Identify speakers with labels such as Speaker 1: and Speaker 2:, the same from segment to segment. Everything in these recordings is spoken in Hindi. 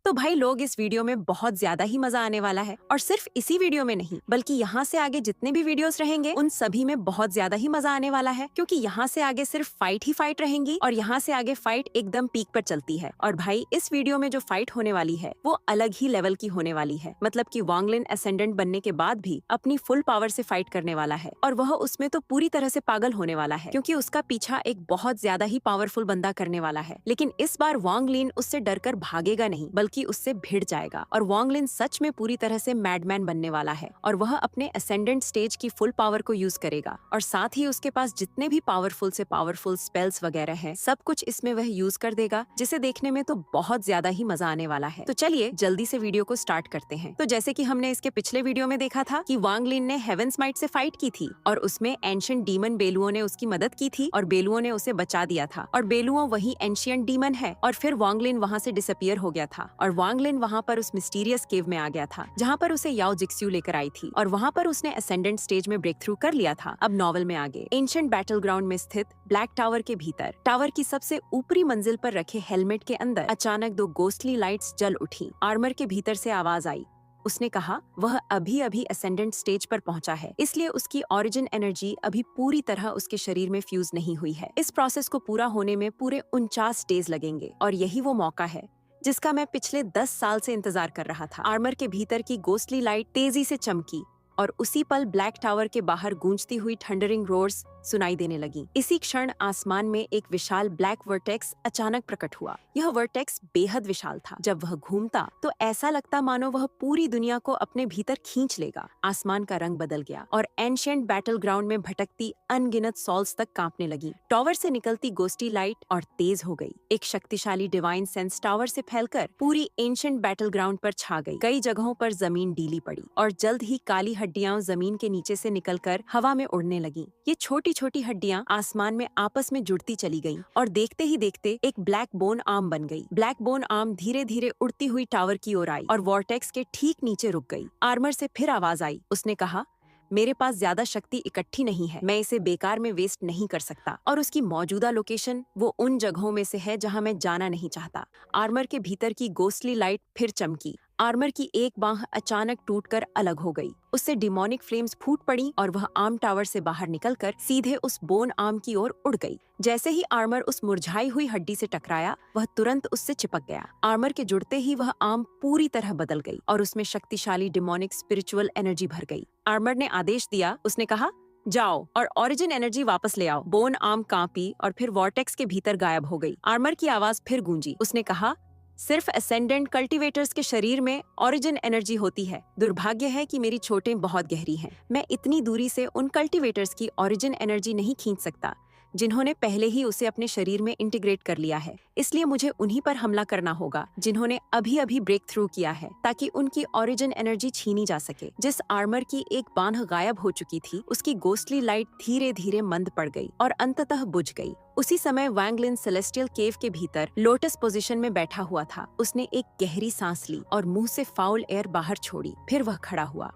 Speaker 1: तो भाई लोग इस वीडियो में बहुत ज्यादा ही मजा आने वाला है, और सिर्फ इसी वीडियो में नहीं बल्कि यहाँ से आगे जितने भी वीडियोस रहेंगे उन सभी में बहुत ज्यादा ही मजा आने वाला है, क्योंकि यहाँ से आगे सिर्फ फाइट ही फाइट रहेंगी और यहाँ से आगे फाइट एकदम पीक पर चलती है। और भाई इस वीडियो में जो फाइट होने वाली है वो अलग ही लेवल की होने वाली है। मतलब कि वांग लिन असेंडेंट बनने के बाद भी अपनी फुल पावर से फाइट करने वाला है, और वह उसमें तो पूरी तरह से पागल होने वाला है, क्योंकि उसका पीछा एक बहुत ज्यादा ही पावरफुल बंदा करने वाला है। लेकिन इस बार वांग लिन उससे डरकर भागेगा नहीं, बल्कि उससे भिड़ जाएगा, और वांग लिन सच में पूरी तरह से मैडमैन बनने वाला है, और वह अपने असेंडेंट स्टेज की फुल पावर को यूज करेगा, और साथ ही उसके पास जितने भी पावरफुल से पावरफुल स्पेल्स वगैरह हैं, सब कुछ इसमें वह यूज कर देगा, जिसे देखने में तो बहुत ज्यादा ही मजा आने वाला है। तो चलिए जल्दी से वीडियो को स्टार्ट करते हैं। तो जैसे कि हमने इसके पिछले वीडियो में देखा था कि वांग लिन ने हेवेंस माइट से फाइट की थी, और उसमें एंशिएंट डीमन बेलुओं ने उसकी मदद की थी, और बेलुओं ने उसे बचा दिया था, और बेलुओं वही एंशिएंट डीमन है। और फिर वांग लिन वहाँ से डिसअपियर हो गया था, और वांग लिन वहाँ पर उस मिस्टीरियस केव में आ गया था जहाँ पर उसे याओ जिक्स्यू लेकर आई थी, और वहाँ पर उसने असेंडेंट स्टेज में ब्रेक थ्रू कर लिया था। अब नॉवल में आगे एंशिएंट बैटल ग्राउंड में स्थित ब्लैक टावर के भीतर टावर की सबसे ऊपरी मंजिल पर रखे हेलमेट के अंदर अचानक दो गोस्टली लाइट्स जल उठी। आर्मर के भीतर से आवाज आई। उसने कहा वह अभी अभी असेंडेंट स्टेज पर पहुंचा है, इसलिए उसकी ओरिजिन एनर्जी अभी पूरी तरह उसके शरीर में फ्यूज नहीं हुई है। इस प्रोसेस को पूरा होने में पूरे 49 डेज लगेंगे, और यही वो मौका है जिसका मैं पिछले 10 साल से इंतजार कर रहा था। आर्मर के भीतर की गोस्टली लाइट तेजी से चमकी, और उसी पल ब्लैक टावर के बाहर गूंजती हुई थंडरिंग रोर्स सुनाई देने लगी। इसी क्षण आसमान में एक विशाल ब्लैक वर्टेक्स अचानक प्रकट हुआ। यह वर्टेक्स बेहद विशाल था। जब वह घूमता तो ऐसा लगता मानो वह पूरी दुनिया को अपने भीतर खींच लेगा। आसमान का रंग बदल गया, और एंशिएंट बैटल ग्राउंड में भटकती अनगिनत सॉल्स तक कांपने लगी। टावर से निकलती गोस्टी लाइट और तेज हो गई। एक शक्तिशाली डिवाइन सेंस टावर से फैलकर पूरी एंशिएंट बैटल ग्राउंड पर छा गई। कई जगहों पर जमीन डीली पड़ी, और जल्द ही काली हड्डियां जमीन के नीचे से निकलकर हवा में उड़ने लगी। ये छोटी छोटी हड्डियां आसमान में आपस में जुड़ती चली गईं, और देखते ही देखते एक ब्लैक बोन आर्म बन गई। ब्लैक बोन आर्म धीरे धीरे उड़ती हुई टावर की ओर आई और वॉर्टेक्स के ठीक नीचे रुक गई। आर्मर से फिर आवाज आई। उसने कहा, मेरे पास ज्यादा शक्ति इकट्ठी नहीं है, मैं इसे बेकार में वेस्ट नहीं कर सकता, और उसकी मौजूदा लोकेशन वो उन जगहों में से है जहां मैं जाना नहीं चाहता। आर्मर के भीतर की गोस्टली लाइट फिर चमकी। आर्मर की एक बांह अचानक टूटकर अलग हो गई। उससे डिमोनिक फ्लेम्स फूट पड़ी, और वह आर्म टावर से बाहर निकलकर सीधे उस बोन आर्म की ओर उड़ गई। जैसे ही आर्मर उस मुरझाई हुई हड्डी से टकराया, वह तुरंत उससे चिपक गया। आर्मर के जुड़ते ही वह आर्म पूरी तरह बदल गई, और उसमें शक्तिशाली डिमोनिक स्पिरिचुअल एनर्जी भर गई। आर्मर ने आदेश दिया। उसने कहा, जाओ और ओरिजिन एनर्जी वापस ले आओ। बोन आर्म कांपी और फिर वॉर्टेक्स के भीतर गायब हो गई। आर्मर की आवाज फिर गूंजी। उसने कहा, सिर्फ असेंडेंट कल्टीवेटर्स के शरीर में ओरिजिन एनर्जी होती है। दुर्भाग्य है कि मेरी चोटें बहुत गहरी हैं। मैं इतनी दूरी से उन कल्टीवेटर्स की ओरिजिन एनर्जी नहीं खींच सकता जिन्होंने पहले ही उसे अपने शरीर में इंटीग्रेट कर लिया है। इसलिए मुझे उन्हीं पर हमला करना होगा जिन्होंने अभी अभी ब्रेक थ्रू किया है, ताकि उनकी ओरिजिन एनर्जी छीनी जा सके। जिस आर्मर की एक बांह गायब हो चुकी थी, उसकी गोस्टली लाइट धीरे धीरे मंद पड़ गई और अंततः बुझ गई। उसी समय वांग लिन सेलेस्टियल केव के भीतर लोटस पोजीशन में बैठा हुआ था। उसने एक गहरी सांस ली और मुंह से फाउल एयर बाहर छोड़ी। फिर वह खड़ा हुआ।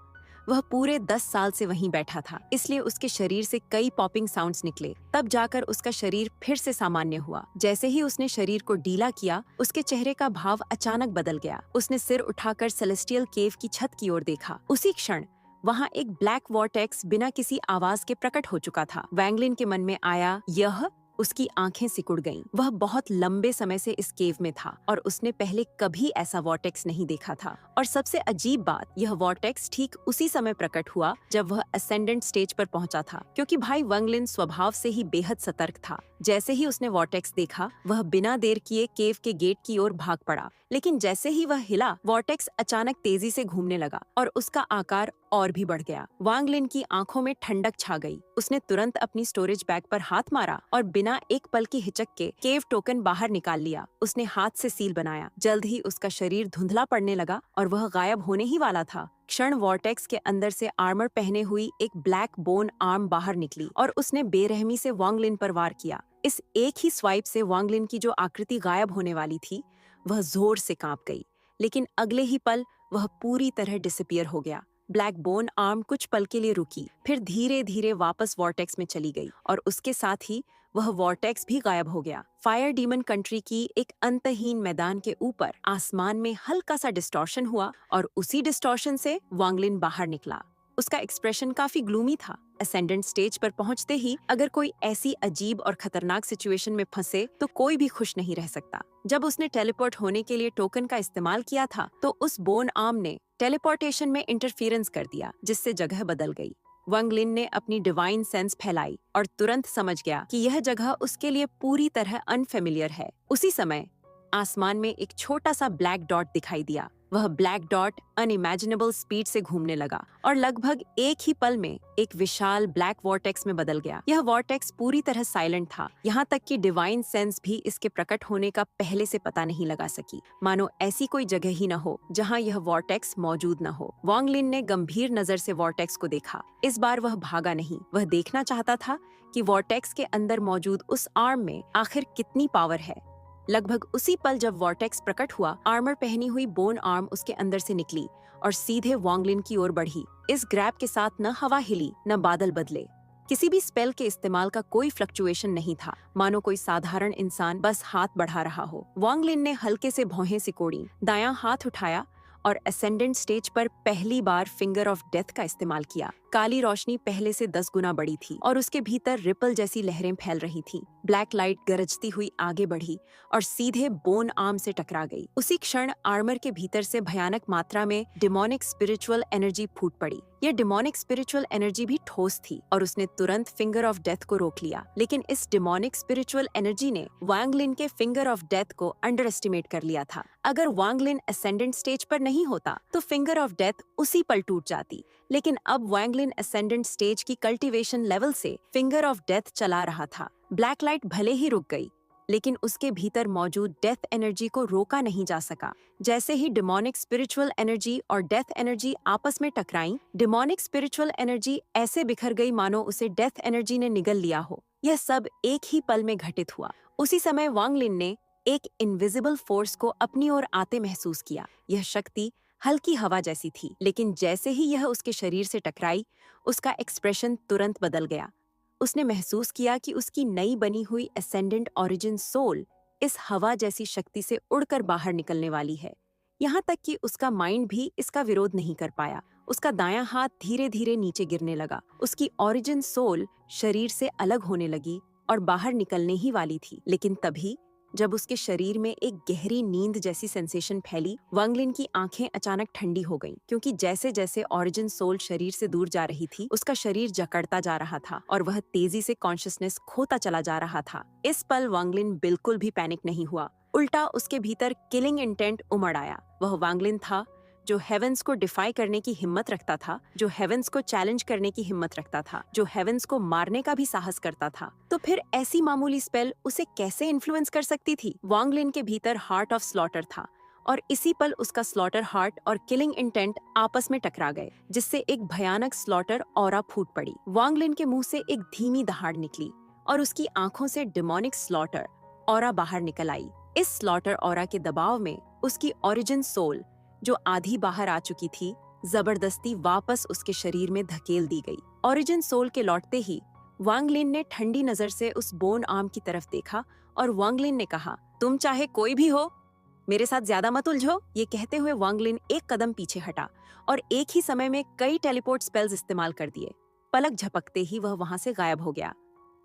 Speaker 1: वह पूरे 10 साल से वहीं बैठा था, इसलिए उसके शरीर से कई पॉपिंग साउंड्स निकले। तब जाकर उसका शरीर फिर से सामान्य हुआ। जैसे ही उसने शरीर को ढीला किया, उसके चेहरे का भाव अचानक बदल गया। उसने सिर उठाकर सेलेस्टियल केव की छत की ओर देखा। उसी क्षण वहाँ एक ब्लैक वॉर्टेक्स बिना किसी आवाज के प्रकट हो चुका था। वांग लिन के मन में आया, यह उसकी आंखें सिकुड़ गईं। वह बहुत लंबे समय से इस केव में था, और उसने पहले कभी ऐसा वॉर्टेक्स नहीं देखा था। और सबसे अजीब बात, यह वॉर्टेक्स ठीक उसी समय प्रकट हुआ जब वह असेंडेंट स्टेज पर पहुंचा था, क्योंकि भाई वांग लिन स्वभाव से ही बेहद सतर्क था। जैसे ही उसने वॉर्टेक्स देखा, वह बिना देर किए केव के गेट की ओर भाग पड़ा। लेकिन जैसे ही वह हिला, वॉर्टेक्स अचानक तेजी से घूमने लगा, और उसका आकार और भी बढ़ गया। वांग लिन की आंखों में ठंडक छा गई। उसने तुरंत अपनी स्टोरेज बैग पर हाथ मारा और बिना एक पल की हिचक के केव टोकन बाहर निकाल लिया। उसने हाथ से सील बनाया। जल्द ही उसका शरीर धुंधला पड़ने लगा और वह गायब होने ही वाला था। क्षण वॉर्टेक्स के अंदर से आर्मर पहने हुई एक ब्लैक बोन आर्म बाहर निकली, और उसने बेरहमी से वांग लिन पर वार किया। इस एक ही स्वाइप से वांग लिन की जो आकृति गायब होने वाली थी, वह जोर से कांप गई। लेकिन अगले ही पल वह पूरी तरह डिसअपियर हो गया। ब्लैक बोन आर्म कुछ पल के लिए रुकी, फिर धीरे धीरे वापस वॉर्टेक्स में चली गई, और उसके साथ ही वह वॉर्टेक्स भी गायब हो गया। फायर डीमन कंट्री की एक अंतहीन मैदान के ऊपर आसमान में हल्का सा डिस्टॉर्शन हुआ और उसी डिस्टॉर्शन से वांगलिन बाहर निकला। उसका एक्सप्रेशन काफी ग्लूमी था। असेंडेंट स्टेज पर पहुंचते ही अगर कोई ऐसी अजीब और खतरनाक सिचुएशन में फंसे तो कोई भी खुश नहीं रह सकता। जब उसने टेलीपोर्ट होने के लिए टोकन का इस्तेमाल किया था तो उस बोन आर्म ने टेलीपोर्टेशन में इंटरफियरेंस कर दिया, जिससे जगह बदल गई। वांग लिन ने अपनी डिवाइन सेंस फैलाई और तुरंत समझ गया कि यह जगह उसके लिए पूरी तरह अनफेमिलियर है। उसी समय आसमान में एक छोटा सा ब्लैक डॉट दिखाई दिया। वह ब्लैक डॉट अनइमेजिनेबल स्पीड से घूमने लगा और लगभग एक ही पल में एक विशाल ब्लैक वॉर्टेक्स में बदल गया। यह वॉर्टेक्स पूरी तरह साइलेंट था, यहाँ तक कि डिवाइन सेंस भी इसके प्रकट होने का पहले से पता नहीं लगा सकी, मानो ऐसी कोई जगह ही न हो जहाँ यह वॉर्टेक्स मौजूद न हो। वांग लिन ने गंभीर नजर से वॉर्टेक्स को देखा। इस बार वह भागा नहीं, वह देखना चाहता था कि वॉर्टेक्स के अंदर मौजूद उस आर्म में आखिर कितनी पावर है। लगभग उसी पल जब वॉर्टेक्स प्रकट हुआ, आर्मर पहनी हुई बोन आर्म उसके अंदर से निकली और सीधे वांग लिन की ओर बढ़ी। इस ग्रैब के साथ न हवा हिली न बादल बदले। किसी भी स्पेल के इस्तेमाल का कोई फ्लक्चुएशन नहीं था, मानो कोई साधारण इंसान बस हाथ बढ़ा रहा हो। वांग लिन ने हल्के से भौहें सिकोड़ी, दायां हाथ उठाया और असेंडेंट स्टेज पर पहली बार फिंगर ऑफ डेथ का इस्तेमाल किया। काली रोशनी पहले से 10 गुना बड़ी थी और उसके भीतर रिपल जैसी लहरें फैल रही थीं। ब्लैक लाइट गरजती हुई आगे बढ़ी और सीधे बोन आर्म से टकरा गई। उसी क्षण आर्मर के भीतर से भयानक मात्रा में डिमोनिक स्पिरिचुअल एनर्जी फूट पड़ी। यह डिमोनिक स्पिरिचुअल एनर्जी भी ठोस थी और उसने तुरंत फिंगर ऑफ डेथ को रोक लिया। लेकिन इस डिमोनिक स्पिरिचुअल एनर्जी ने वांग लिन के फिंगर ऑफ डेथ को अंडर एस्टिमेट कर लिया था। अगर वांग लिन असेंडेंट स्टेज पर नहीं होता तो फिंगर ऑफ डेथ उसी पल टूट जाती। लेकिन अब वांग लिन असेंडेंट स्टेज की कल्टीवेशन लेवल से फिंगर ऑफ डेथ चला रहा था। ब्लैक लाइट भले ही रुक गई, लेकिन उसके भीतर मौजूद डेथ एनर्जी को रोका नहीं जा सका। जैसे ही डिमोनिक स्पिरिचुअल एनर्जी और डेथ एनर्जी आपस में टकराई, डिमोनिक स्पिरिचुअल एनर्जी ऐसे बिखर गई मानो उसे डेथ एनर्जी ने निगल लिया हो। यह सब एक ही पल में घटित हुआ। उसी समय वांग लिन ने एक इनविजिबल फोर्स को अपनी ओर आते महसूस किया। यह शक्ति हल्की हवा जैसी थी, लेकिन जैसे ही यह उसके शरीर से टकराई, उसका एक्सप्रेशन तुरंत बदल गया। उसने महसूस किया कि उसकी नई बनी हुई असेंडेंट ओरिजिन सोल इस हवा जैसी शक्ति से उड़कर बाहर निकलने वाली है। यहाँ तक कि उसका माइंड भी इसका विरोध नहीं कर पाया। उसका दायां हाथ धीरे धीरे नीचे गिरने लगा। उसकी ओरिजिन सोल शरीर से अलग होने लगी और बाहर निकलने ही वाली थी। लेकिन तभी जब उसके शरीर में एक गहरी नींद जैसी सेंसेशन फैली, वांग लिन की आंखें अचानक ठंडी हो गईं, क्योंकि जैसे जैसे ओरिजिन सोल शरीर से दूर जा रही थी, उसका शरीर जकड़ता जा रहा था और वह तेजी से कॉन्शियसनेस खोता चला जा रहा था। इस पल वांग लिन बिल्कुल भी पैनिक नहीं हुआ, उल्टा उसके भीतर किलिंग इंटेंट उमड़ आया। वह वांग लिन था जो हेवेंस को डिफाई करने की हिम्मत रखता था, जो हेवेंस को चैलेंज करने की हिम्मत रखता था, जो हेवेंस को मारने का भी साहस करता था। तो फिर ऐसी मामूली स्पेल उसे कैसे इन्फ्लुएंस कर सकती थी? वांग लिन के भीतर हार्ट ऑफ स्लॉटर था और इसी पल उसका स्लॉटर हार्ट और किलिंग इंटेंट आपस में टकरा गए, जिससे एक भयानक स्लॉटर ऑरा फूट पड़ी। वांग लिन के मुंह से एक धीमी दहाड़ निकली और उसकी आंखों से डिमोनिक स्लॉटर ऑरा बाहर निकल आई। इस स्लॉटर ऑरा के दबाव में उसकी ओरिजिन सोल, जो आधी बाहर आ चुकी थी, जबरदस्ती वापस उसके शरीर में धकेल दी गई। ओरिजिन सोल के लौटते ही वांग लिन ने ठंडी नजर से उस बोन आर्म की तरफ देखा और वांग लिन ने कहा, तुम चाहे कोई भी हो, मेरे साथ ज्यादा मत उलझो। ये कहते हुए वांग लिन एक कदम पीछे हटा और एक ही समय में कई टेलीपोर्ट स्पेल्स इस्तेमाल कर दिए। पलक झपकते ही वह वहां से गायब हो गया।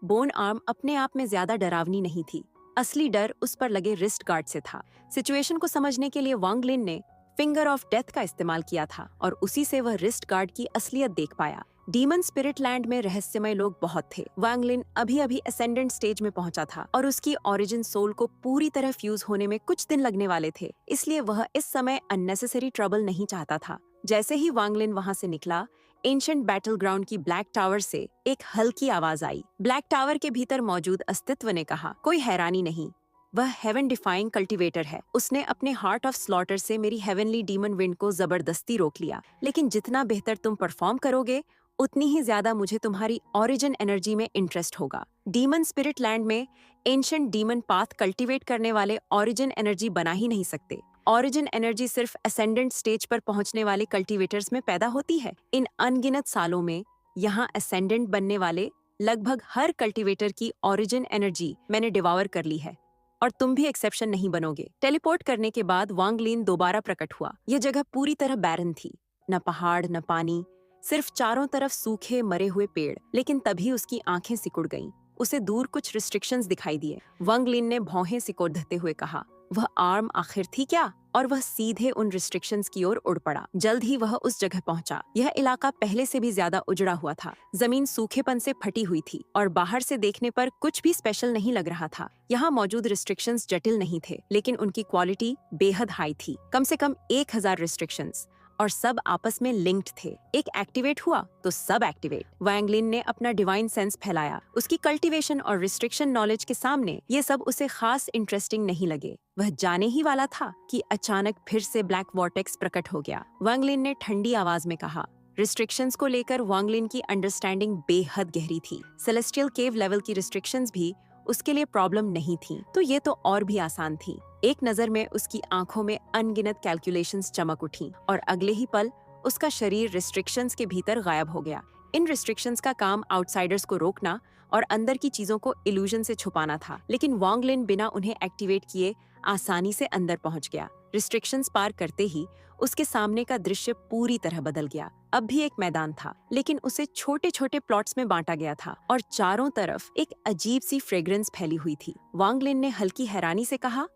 Speaker 1: बोन आर्म अपने आप में ज्यादा डरावनी नहीं थी, असली डर उस पर लगे रिस्ट गार्ड से था। सिचुएशन को समझने के लिए वांग लिन ने फिंगर ऑफ डेथ का इस्तेमाल किया था और उसी से वह रिस्ट गार्ड की असलियत देख पाया। डीमन स्पिरिट लैंड में रहस्यमय लोग बहुत थे। वांग लिन अभी अभी असेंडेंट स्टेज में पहुंचा था और उसकी ओरिजिन सोल को पूरी तरह फ्यूज होने में कुछ दिन लगने वाले थे, इसलिए वह इस समय अननेसेसरी ट्रबल नहीं चाहता था। जैसे ही वांग लिन वहां से निकला, एंशिएंट बैटल ग्राउंड की ब्लैक टावर से एक हल्की आवाज आई। ब्लैक टावर के भीतर मौजूद अस्तित्व ने कहा, कोई हैरानी नहीं, वह हेवन डिफाइंग कल्टीवेटर है। उसने अपने हार्ट ऑफ स्लॉटर से मेरी हेवनली डीमन विंड को जबरदस्ती रोक लिया। लेकिन जितना बेहतर तुम परफॉर्म करोगे, उतनी ही ज्यादा मुझे तुम्हारी ओरिजिन एनर्जी में इंटरेस्ट होगा। डीमन स्पिरिट लैंड में एंशिएंट डीमन पाथ कल्टीवेट करने वाले ओरिजिन एनर्जी बना ही नहीं सकते। ओरिजिन एनर्जी सिर्फ असेंडेंट स्टेज पर पहुंचने वाले कल्टीवेटर्स में पैदा होती है। इन अनगिनत सालों में यहाँ असेंडेंट बनने वाले लगभग हर कल्टीवेटर की ओरिजिन एनर्जी मैंने डिवावर कर ली है और तुम भी एक्सेप्शन नहीं बनोगे। टेलीपोर्ट करने के बाद वांग लिन दोबारा प्रकट हुआ। यह जगह पूरी तरह बैरन थी, न पहाड़ न पानी, सिर्फ चारों तरफ सूखे मरे हुए पेड़। लेकिन तभी उसकी आंखें सिकुड़ गईं। उसे दूर कुछ रिस्ट्रिक्शंस दिखाई दिए। वांग लिन ने भौहें सिकोड़ते हुए कहा, वह आर्म आखिर थी क्या? और वह सीधे उन रिस्ट्रिक्शंस की ओर उड़ पड़ा। जल्द ही वह उस जगह पहुंचा। यह इलाका पहले से भी ज्यादा उजड़ा हुआ था। जमीन सूखेपन से फटी हुई थी और बाहर से देखने पर कुछ भी स्पेशल नहीं लग रहा था। यहाँ मौजूद रिस्ट्रिक्शंस जटिल नहीं थे, लेकिन उनकी क्वालिटी बेहद हाई थी। कम से कम 1000 रिस्ट्रिक्शंस, और सब आपस में लिंक्ड थे। एक एक्टिवेट हुआ तो सब एक्टिवेट। वांग लिन ने अपना डिवाइन सेंस फैलाया। उसकी कल्टीवेशन और रिस्ट्रिक्शन नॉलेज के सामने ये सब उसे खास इंटरेस्टिंग नहीं लगे। वह जाने ही वाला था कि अचानक फिर से ब्लैक वॉर्टेक्स प्रकट हो गया। वांग लिन ने ठंडी आवाज में कहा। रिस्ट्रिक्शंस को लेकर वांग लिन की अंडरस्टैंडिंग बेहद गहरी थी। सेलेस्टियल केव लेवल की रिस्ट्रिक्शंस भी उसके लिए प्रॉब्लम नहीं थी, तो ये तो और भी आसान थी। एक नजर में उसकी आंखों में अनगिनत कैलकुलेशंस चमक उठी और अगले ही पल उसका शरीर रिस्ट्रिक्शंस के भीतर गायब हो गया। इन रिस्ट्रिक्शंस का काम आउटसाइडर्स को रोकना और अंदर की चीजों को इल्यूजन से छुपाना था, लेकिन वांग लिन बिना उन्हें एक्टिवेट किए आसानी से अंदर पहुंच गया। रिस्ट्रिक्शंस पार करते ही उसके सामने का दृश्य पूरी तरह बदल गया। अब भी एक मैदान था, लेकिन उसे छोटे छोटे प्लॉट्स में बांटा गया था और चारों तरफ एक अजीब सी फ्रेग्रेंस फैली हुई थी। वांग लिन ने हल्की हैरानी से कहा,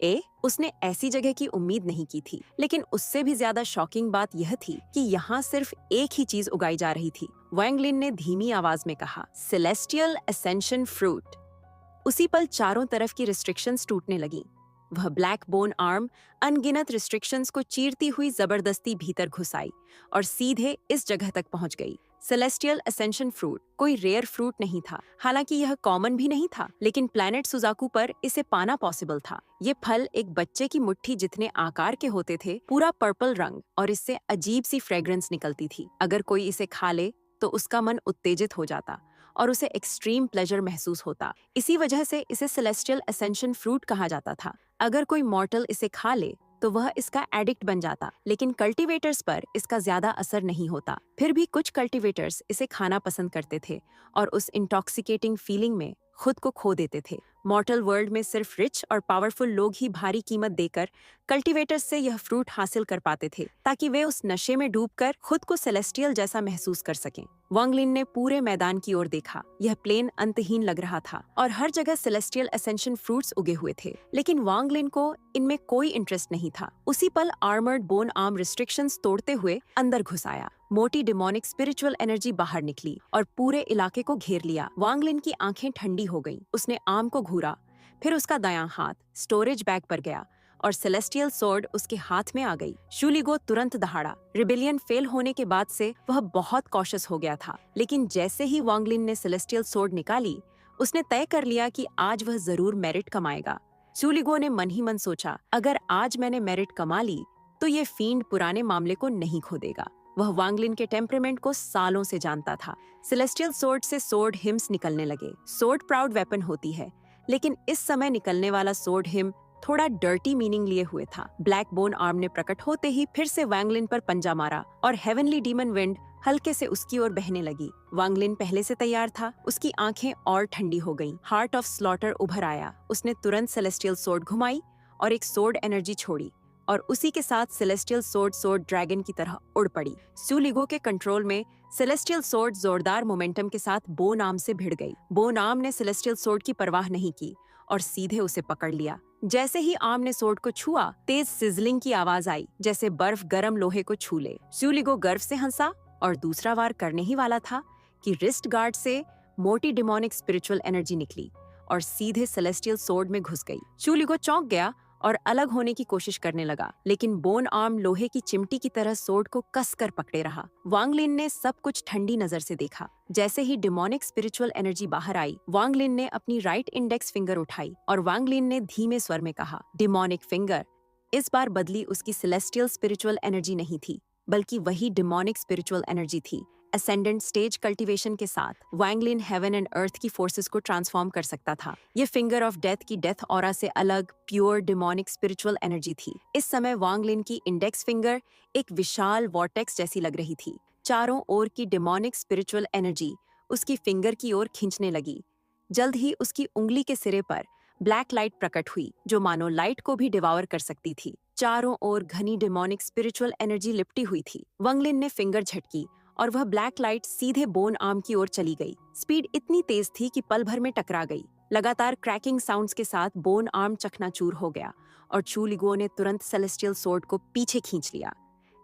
Speaker 1: उसने ऐसी जगह की उम्मीद नहीं की थी। लेकिन उससे भी ज्यादा शॉकिंग बात यह थी कि यहाँ सिर्फ एक ही चीज उगाई जा रही थी। वांग लिन ने धीमी आवाज में कहा, सेलेस्टियल एसेंशन फ्रूट। उसी पल चारों तरफ की रिस्ट्रिक्शंस टूटने लगीं। वह ब्लैक बोन आर्म अनगिनत रिस्ट्रिक्शंस को चीरती हुई जबरदस्ती भीतर घुस आई और सीधे इस जगह तक पहुंच गई। सेलेस्टियल एसेंशन फ्रूट कोई रेयर फ्रूट नहीं था, हालांकि यह कॉमन भी नहीं था, लेकिन प्लैनेट सुजाकू पर इसे पाना पॉसिबल था। ये फल एक बच्चे की मुट्ठी जितने आकार के होते थे, पूरा पर्पल रंग, और इससे अजीब सी फ्रेग्रेंस निकलती थी। अगर कोई इसे खा ले तो उसका मन उत्तेजित हो जाता और उसे एक्सट्रीम प्लेजर महसूस होता। इसी वजह से इसे सेलेस्टियल एसेंशन फ्रूट कहा जाता था। अगर कोई मॉर्टल इसे खा ले तो वह इसका एडिक्ट बन जाता, लेकिन कल्टीवेटर्स पर इसका ज्यादा असर नहीं होता। फिर भी कुछ कल्टीवेटर्स इसे खाना पसंद करते थे और उस इंटॉक्सिकेटिंग फीलिंग में खुद को खो देते थे। मॉर्टल वर्ल्ड में सिर्फ रिच और पावरफुल लोग ही भारी कीमत देकर कल्टीवेटर्स से यह फ्रूट हासिल कर पाते थे, ताकि वे उस नशे में डूबकर खुद को सेलेस्टियल जैसा महसूस कर सकें। वांग लिन ने पूरे मैदान की ओर देखा। यह प्लेन अंतहीन लग रहा था और हर जगह सेलेस्टियल एसेंशन फ्रूट्स उगे हुए थे, लेकिन वांग लिन को इनमें कोई इंटरेस्ट नहीं था। उसी पल आर्मर्ड बोन आर्म रिस्ट्रिक्शंस तोड़ते हुए अंदर घुस आया। मोटी डिमोनिक स्पिरिचुअल एनर्जी बाहर निकली और पूरे इलाके को घेर लिया। वांग लिन की आंखें ठंडी हो गईं। उसने आर्म को घूरा, फिर उसका दायां हाथ स्टोरेज बैग पर गया और सेलेस्टियल सोर्ड उसके हाथ में आ गई। शूलिगो तुरंत दहाड़ा। रिबेलियन फेल होने के बाद से वह बहुत कॉशियस हो गया था, लेकिन जैसे ही वांग लिन ने सेलेस्टियल सोर्ड निकाली, उसने तय कर लिया कि आज वह जरूर मेरिट कमाएगा। शूलिगो ने मन ही मन सोचा, अगर आज मैंने मेरिट कमा ली तो ये फींड पुराने मामले को नहीं खो देगा। वह वांग लिन के टेम्परामेंट को सालों से जानता था। सेलेस्टियल सोर्ड से सोर्ड हिम्स निकलने लगे। सोर्ड प्राउड वेपन होती है, लेकिन इस समय निकलने वाला सोर्ड हिम थोड़ा डर्टी मीनिंग लिए हुए था। ब्लैक बोन आर्म ने प्रकट होते ही फिर से वांग लिन पर पंजा मारा और हेवनली डीमन विंड हल्के से उसकी ओर बहने लगी। वांग लिन पहले से तैयार था। उसकी आंखें और ठंडी हो गईं। हार्ट ऑफ स्लॉटर उभर आया। उसने तुरंत सेलेस्टियल सोर्ड घुमाई और एक सोर्ड एनर्जी छोड़ी और उसी के साथ सेलेस्टियल सोर्ड ड्रैगन की तरह उड़ पड़ी। शूलिगो के कंट्रोल में सेलेस्टियल सोर्ड जोरदार मोमेंटम के साथ बोन आर्म से भिड़ गई। बोन आर्म ने सेलेस्टियल सोर्ड की परवाह नहीं की और सीधे उसे पकड़ लिया। जैसे ही आर्म ने सोर्ड को छुआ, तेज सिजलिंग की आवाज आई, जैसे बर्फ गर्म लोहे को छू ले। शूलिगो गर्व से हंसा और दूसरा वार करने ही वाला था कि रिस्ट गार्ड से मोटी डिमोनिक स्पिरिचुअल एनर्जी निकली और सीधे सेलेस्टियल सोर्ड में घुस गई। शूलिगो चौंक गया और अलग होने की कोशिश करने लगा, लेकिन बोन आर्म लोहे की चिमटी की तरह सोर्ड को कसकर पकड़े रहा। वांग लिन ने सब कुछ ठंडी नजर से देखा। जैसे ही डिमोनिक स्पिरिचुअल एनर्जी बाहर आई, वांग लिन ने अपनी राइट इंडेक्स फिंगर उठाई और वांग लिन ने धीमे स्वर में कहा, डिमोनिक फिंगर। इस बार बदली उसकी सेलेस्टियल स्पिरिचुअल एनर्जी नहीं थी, बल्कि वही डिमोनिक स्पिरिचुअल एनर्जी थी। असेंडेंट स्टेज कल्टीवेशन के साथ वांग लिन हेवन एंड अर्थ की फोर्सेस को ट्रांसफॉर्म कर सकता था। ये फिंगर ऑफ डेथ की डेथ ऑरा से अलग प्योर डिमोनिक स्पिरिचुअल एनर्जी थी। इस समय वांग लिन की इंडेक्स फिंगर एक विशाल वॉर्टेक्स जैसी लग रही थी। चारों ओर की डिमोनिक स्पिरिचुअल एनर्जी उसकी फिंगर की ओर खींचने लगी। जल्द ही उसकी उंगली के सिरे पर ब्लैक लाइट प्रकट हुई, जो मानो लाइट को भी डिवावर कर सकती थी। चारों ओर घनी डेमोनिक स्पिरिचुअल एनर्जी लिपटी हुई थी। वांगलिन ने फिंगर झटकी और वह ब्लैक लाइट सीधे बोन आर्म की ओर चली गई। स्पीड इतनी तेज थी कि पल भर में टकरा गई। लगातार क्रैकिंग साउंड्स के साथ बोन आर्म चकनाचूर हो गया और चू लिगुओ ने तुरंत सेलेस्टियल सोर्ड को पीछे खींच लिया।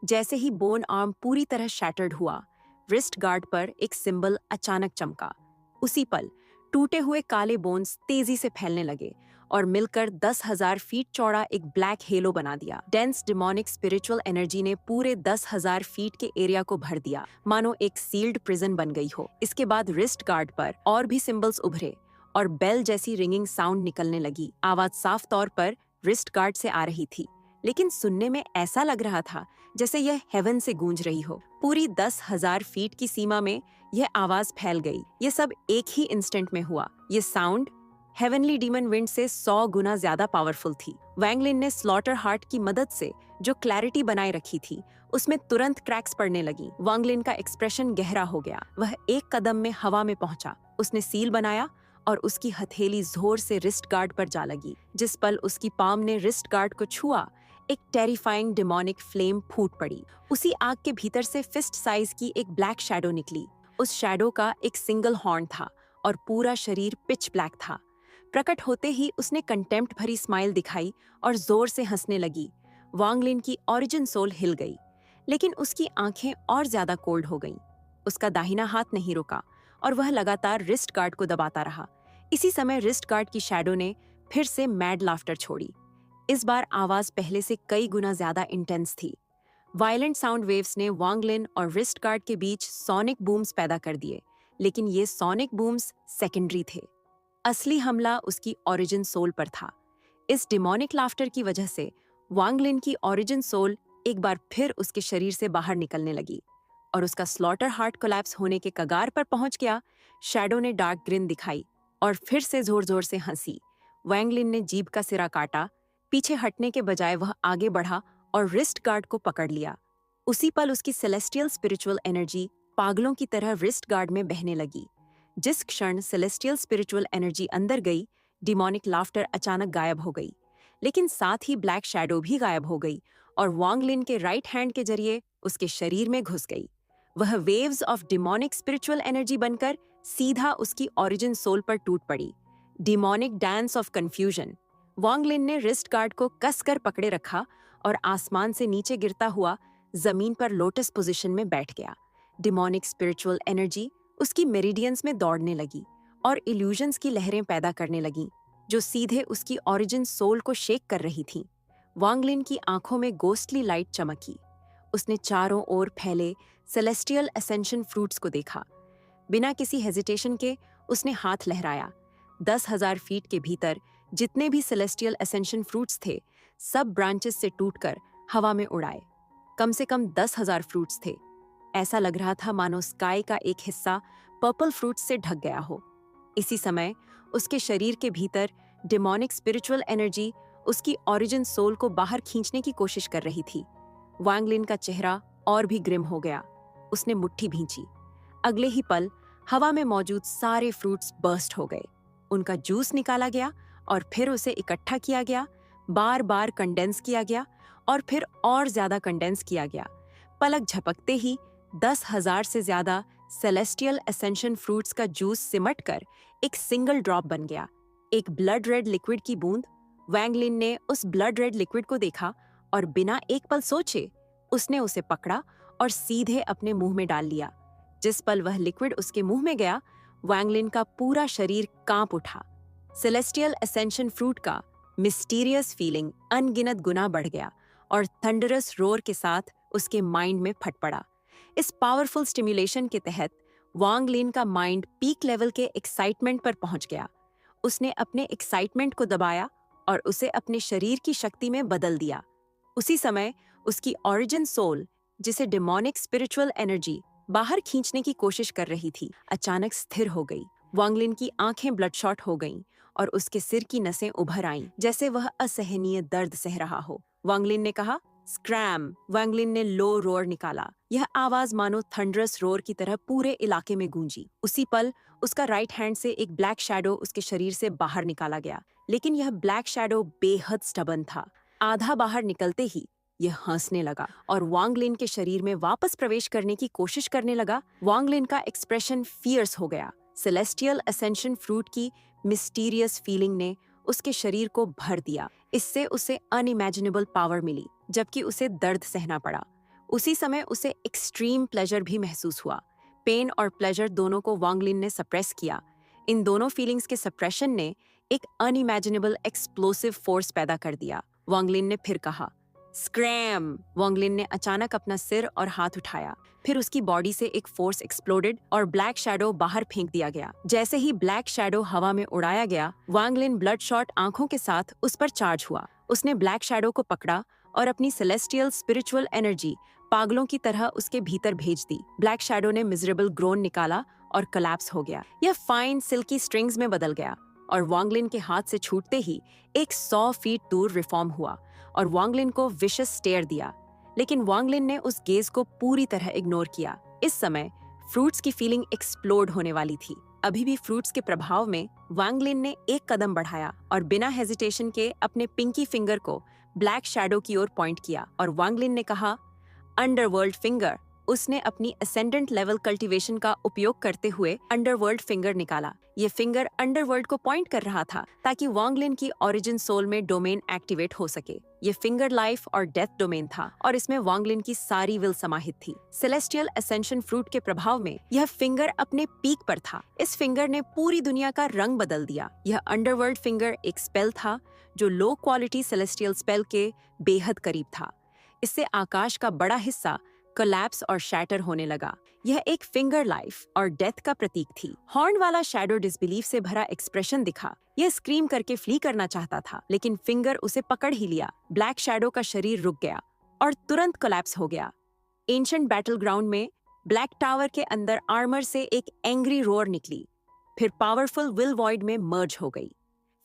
Speaker 1: जैसे ही बोन आर्म पूरी तरह शैटर्ड हुआ, रिस्ट गार्ड पर एक सिंबल अचानक चमका। उसी पल टूटे हुए काले बोन्स तेजी से फैलने लगे और मिलकर 10,000 फीट चौड़ा एक ब्लैक हेलो बना दिया। डेंस डिमोनिक स्पिरिचुअल एनर्जी ने पूरे 10,000 फीट के एरिया को भर दिया, मानो एक सील्ड प्रिजन बन गई हो। इसके बाद रिस्ट गार्ड पर और भी सिंबल्स उभरे और बेल जैसी रिंगिंग साउंड निकलने लगी। आवाज साफ तौर पर रिस्ट गार्ड से आ रही थी, लेकिन सुनने में ऐसा लग रहा था जैसे यह हेवन से गूंज रही हो। पूरी 10,000 फीट की सीमा में यह आवाज फैल गई। ये सब एक ही इंस्टेंट में हुआ। ये साउंड हेवनली डीमन विंड से 100 गुना ज्यादा पावरफुल थी। वैंगलिन ने स्लॉटर हार्ट की मदद से जो क्लैरिटी बनाए रखी थी, उसमें तुरंत क्रैक्स पड़ने लगी। वांगलिन का एक्सप्रेशन गहरा हो गया। वह एक कदम में हवा में पहुंचा। उसने सील बनाया और उसकी हथेली जोर से रिस्ट गार्ड पर जा लगी। जिस पल उसकी पाम ने रिस्ट गार्ड को छुआ, एक टेरिफाइंग डिमोनिक फ्लेम फूट पड़ी। उसी आग के भीतर से फिस्ट साइज की एक ब्लैक शैडो निकली। उस शैडो का एक सिंगल हॉर्न था और पूरा शरीर पिच ब्लैक था। प्रकट होते ही उसने कंटेम्प्ट भरी स्माइल दिखाई और जोर से हंसने लगी। वांगलिन की ओरिजिन सोल हिल गई, लेकिन उसकी आंखें और ज्यादा कोल्ड हो गईं। उसका दाहिना हाथ नहीं रुका और वह लगातार रिस्ट गार्ड को दबाता रहा। इसी समय रिस्ट गार्ड की शैडो ने फिर से मैड लाफ्टर छोड़ी। इस बार आवाज पहले से कई गुना ज्यादा इंटेंस थी। वायलेंट साउंड वेव्स ने वांगलिन और रिस्ट गार्ड के बीच सोनिक बूम्स पैदा कर दिए, लेकिन ये सोनिक बूम्स सेकेंडरी थे। असली हमला उसकी ओरिजिन सोल पर था। इस डिमोनिक लाफ्टर की वजह से वांगलिन की ओरिजिन सोल एक बार फिर उसके शरीर से बाहर निकलने लगी और उसका स्लॉटर हार्ट कोलैप्स होने के कगार पर पहुंच गया। शैडो ने डार्क ग्रिन दिखाई और फिर से जोर जोर से हंसी। वांगलिन ने जीभ का सिरा काटा। पीछे हटने के बजाय वह आगे बढ़ा और रिस्ट गार्ड को पकड़ लिया। उसी पल उसकी सेलेस्टियल स्पिरिचुअल एनर्जी पागलों की तरह रिस्ट गार्ड में बहने लगी। जिस क्षण सेलेस्टियल स्पिरिचुअल एनर्जी अंदर गई, डिमोनिक लाफ्टर अचानक गायब हो गई, लेकिन साथ ही ब्लैक शैडो भी गायब हो गई और वांगलिन के राइट हैंड के जरिए उसके शरीर में घुस गई। वह waves of demonic spiritual energy बनकर सीधा उसकी ओरिजिन सोल पर टूट पड़ी। Demonic dance of confusion. Wanglin ने रिस्ट गार्ड को कसकर पकड़े रखा और आसमान से नीचे गिरता हुआ जमीन पर लोटस पोजीशन में बैठ गया। डिमोनिक स्पिरिचुअल एनर्जी उसकी मेरिडियंस में दौड़ने लगी और इल्यूजन्स की लहरें पैदा करने लगीं, जो सीधे उसकी ओरिजिन सोल को शेक कर रही थीं। वांगलिन की आंखों में गोस्टली लाइट चमकी। उसने चारों ओर फैले सेलेस्टियल असेंशन फ्रूट्स को देखा। बिना किसी हेजिटेशन के उसने हाथ लहराया। 10,000 फीट के भीतर जितने भी सेलेस्टियल असेंशन फ्रूट्स थे, सब ब्रांचेस से टूटकर हवा में उड़ाए। कम से कम 10,000 फ्रूट्स थे। ऐसा लग रहा था मानो स्काई का एक हिस्सा पर्पल फ्रूट्स से ढक गया हो। इसी समय उसके शरीर के भीतर डिमोनिक स्पिरिचुअल एनर्जी उसकी ओरिजिन सोल को बाहर खींचने की कोशिश कर रही थी। वांगलिन का चेहरा और भी ग्रिम हो गया। उसने मुट्ठी भींची। अगले ही पल हवा में मौजूद सारे फ्रूट्स बर्स्ट हो गए। उनका जूस निकाला गया और फिर उसे इकट्ठा किया गया, बार बार कंडेंस किया गया और फिर और ज्यादा कंडेंस किया गया। पलक झपकते ही 10,000 से ज्यादा सेलेस्टियल असेंशन फ्रूट्स का जूस सिमटकर एक सिंगल ड्रॉप बन गया, एक ब्लड रेड लिक्विड की बूंद। वैंगलिन ने उस ब्लड रेड लिक्विड को देखा और बिना एक पल सोचे उसने उसे पकड़ा और सीधे अपने मुंह में डाल लिया। जिस पल वह लिक्विड उसके मुंह में गया, वैंगलिन का पूरा शरीर कांप उठा। सेलेस्टियल असेंशन फ्रूट का मिस्टीरियस फीलिंग अनगिनत गुना बढ़ गया और थंडरस रोर के साथ उसके माइंड में फट पड़ा। इस पावरफुल स्टिम्युलेशन के तहत वांगलिन का माइंड पीक लेवल के एक्साइटमेंट पर पहुंच गया। उसने अपने एक्साइटमेंट को दबाया और उसे अपने शरीर की शक्ति में बदल दिया। उसी समय उसकी ओरिजिन सोल, जिसे डिमोनिक स्पिरिचुअल एनर्जी बाहर खींचने की कोशिश कर रही थी, अचानक स्थिर हो गई। वांगलिन की आंखें ब्लडशॉट हो गईं और उसके सिर की नसें उभर आईं, जैसे वह असहनीय दर्द सह रहा हो। वांगलिन ने कहा, स्क्रैम! वांग लिन ने लो रोर निकाला। यह आवाज मानो थंडरस रोर की तरह पूरे इलाके में गूंजी। उसी पल उसका राइट हैंड से एक ब्लैक शैडो उसके शरीर से बाहर निकाला गया, लेकिन यह ब्लैक शैडो बेहद स्टबन था। आधा बाहर निकलते ही यह हंसने लगा और वांग लिन के शरीर में वापस प्रवेश करने की कोशिश करने लगा। वांग लिन का एक्सप्रेशन फियर्स हो गया। सेलेस्टियल असेंशन फ्रूट की मिस्टीरियस फीलिंग ने उसके शरीर को भर दिया। इससे उसे अनइमेजिनेबल पावर मिली, जबकि उसे दर्द सहना पड़ा। उसी समय उसे एक्सट्रीम प्लेजर भी महसूस हुआ। पेन और प्लेजर दोनों को वांग लिन ने सप्रेस किया। इन दोनों फीलिंग्स के सप्रेशन ने एक अनइमेजिनेबल एक्सप्लोसिव फोर्स पैदा कर दिया। वांग लिन ने फिर कहा, स्क्रैम! वांग लिन ने अचानक अपना सिर और हाथ उठाया। फिर उसकी बॉडी से एक फोर्स एक्सप्लोडेड और ब्लैक शैडो बाहर फेंक दिया गया। जैसे ही ब्लैक शैडो हवा में उड़ाया गया, वांग लिन ब्लड शॉट आंखों के साथ उस पर चार्ज हुआ। उसने ब्लैक शैडो को पकड़ा और अपनी सेलेस्टियल स्पिरिचुअल एनर्जी पागलों की तरह उसके भीतर भेज दी। ब्लैक शैडो ने मिजरेबल ग्रोन निकाला और कोलैप्स हो गया। यह फाइन सिल्की स्ट्रिंग्स में बदल गया और वांग लिन के हाथ से छूटते ही एक 100 फीट दूर रिफॉर्म हुआ और वांग लिन को विशस स्टेयर दिया। लेकिन वांग लिन ने उस गेज को पूरी तरह इग्नोर किया। इस समय फ्रूट्स की फीलिंग एक्सप्लोड होने वाली थी। अभी भी फ्रूट्स के प्रभाव में वांग लिन ने एक कदम बढ़ाया और बिना हेजिटेशन के अपने पिंकी फिंगर को ब्लैक शैडो की ओर पॉइंट किया और वांग लिन ने कहा, अंडरवर्ल्ड फिंगर। उसने अपनी असेंडेंट लेवल कल्टीवेशन का उपयोग करते हुए अंडरवर्ल्ड फिंगर निकाला। ये फिंगर अंडरवर्ल्ड को पॉइंट कर रहा था ताकि वांग लिन की ओरिजिन सोल में डोमेन एक्टिवेट हो सके। ये फिंगर लाइफ और डेथ डोमेन था और इसमें वांग लिन की सारी विल समाहित थी। सेलेस्टियल असेंशन फ्रूट के प्रभाव में यह फिंगर अपने पीक पर था। इस फिंगर ने पूरी दुनिया का रंग बदल दिया। यह अंडरवर्ल्ड फिंगर एक स्पेल था जो लो क्वालिटी सेलेस्टियल स्पेल के बेहद करीब था। इससे आकाश का बड़ा हिस्सा कोलैप्स और शैटर होने लगा। यह एक फिंगर लाइफ और डेथ का प्रतीक थी। हॉर्न वाला शैडो डिसबिलीफ से भरा एक्सप्रेशन दिखा। यह स्क्रीम करके फ्ली करना चाहता था, लेकिन फिंगर उसे पकड़ ही लिया। ब्लैक शैडो का शरीर रुक गया और तुरंत कोलैप्स हो गया। एंशिएंट बैटल ग्राउंड में ब्लैक टावर के अंदर आर्मर से एक एंग्री रोर निकली, फिर पावरफुल विल वॉइड में मर्ज हो गई।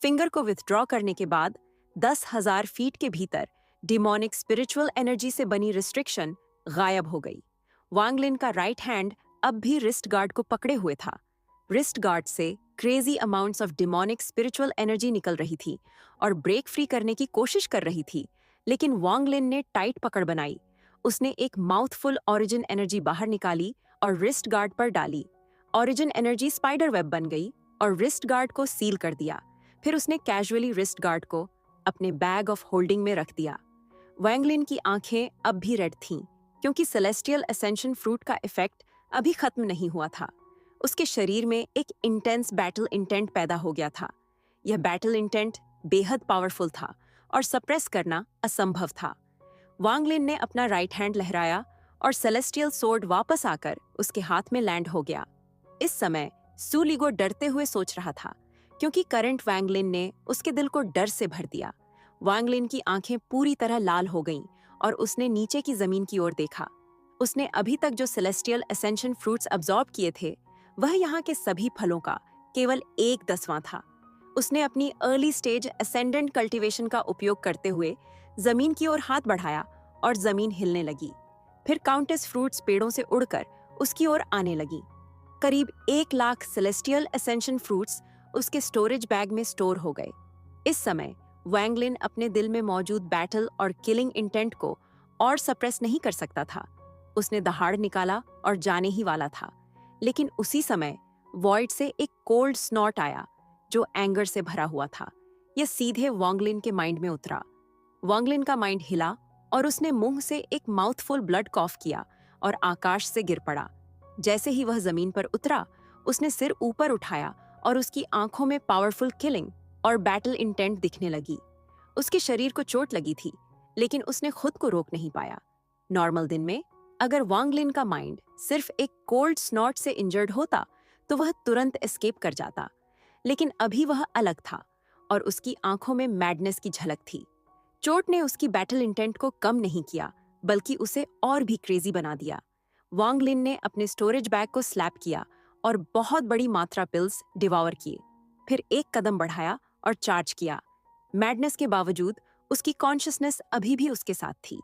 Speaker 1: फिंगर को विथड्रॉ करने के बाद 10,000 फीट के भीतर डिमोनिक स्पिरिचुअल एनर्जी से बनी रिस्ट्रिक्शन गायब हो गई। वांग लिन का राइट हैंड अब भी रिस्ट गार्ड को पकड़े हुए था। रिस्ट गार्ड से crazy amounts of demonic spiritual energy निकल रही थी और ब्रेक फ्री करने की कोशिश कर रही थी, लेकिन वांग लिन ने टाइट पकड़ बनाई। उसने एक माउथफुल ओरिजिन एनर्जी बाहर निकाली और रिस्ट गार्ड पर डाली। ओरिजिन एनर्जी स्पाइडर वेब बन गई और रिस्ट गार्ड को सील कर दिया। फिर उसने कैजुअली रिस्ट गार्ड को अपने बैग ऑफ होल्डिंग में रख दिया। वांग लिन की आंखें अब भी रेड थीं, क्योंकि सेलेस्टियल असेंशन फ्रूट का इफेक्ट अभी खत्म नहीं हुआ था। उसके शरीर में एक इंटेंस बैटल इंटेंट पैदा हो गया था। यह बैटल इंटेंट बेहद पावरफुल था और सप्रेस करना असंभव था। वांग लिन ने अपना राइट हैंड लहराया और सेलेस्टियल सोर्ड वापस आकर उसके हाथ में लैंड हो गया। इस समय सू लीगो डरते हुए सोच रहा था, क्योंकि करंट वांग लिन ने उसके दिल को डर से भर दिया। वांग लिन की आंखें पूरी तरह लाल हो गईं और उसने नीचे की जमीन की ओर देखा। उसने अभी तक जो सेलेस्टियल असेंशन फ्रूट्स अब्सॉर्ब किए थे, वह यहाँ के सभी फलों का केवल 1/10वां था। उसने अपनी अर्ली स्टेज असेंडेंट कल्टीवेशन का उपयोग करते हुए जमीन की ओर हाथ बढ़ाया और जमीन हिलने लगी। फिर काउंटेस फ्रूट्स पेड़ों से उड़कर उसकी ओर आने लगी। करीब 1 लाख सेलेस्टियल असेंशन फ्रूट्स उसके स्टोरेज बैग में स्टोर हो गए। इस समय वांग लिन अपने दिल में मौजूद बैटल और किलिंग इंटेंट को और सप्रेस नहीं कर सकता था। उसने दहाड़ निकाला और जाने ही वाला था, लेकिन उसी समय वॉइड से एक कोल्ड स्नॉट आया जो एंगर से भरा हुआ था। यह सीधे वांग लिन के माइंड में उतरा। वांग लिन का माइंड हिला और उसने मुंह से एक माउथफुल ब्लड कॉफ किया और आकाश से गिर पड़ा। जैसे ही वह जमीन पर उतरा, उसने सिर ऊपर उठाया और उसकी आंखों में पावरफुल किलिंग और बैटल इंटेंट दिखने लगी। उसके शरीर को चोट लगी थी, लेकिन उसने खुद को रोक नहीं पाया। नॉर्मल दिन में अगर वांग लिन का माइंड सिर्फ एक कोल्ड स्नॉट से इंजर्ड होता तो वह तुरंत एस्केप कर जाता, लेकिन अभी वह अलग था और उसकी आंखों में मैडनेस की झलक थी। चोट ने उसकी बैटल इंटेंट को कम नहीं किया, बल्कि उसे और भी क्रेजी बना दिया। वांग लिन ने अपने स्टोरेज बैग को स्लैप किया और बहुत बड़ी मात्रा पिल्स डिवावर किए। फिर एक कदम बढ़ाया और चार्ज किया। मैडनेस के बावजूद उसकी कॉन्शियसनेस अभी भी उसके साथ थी।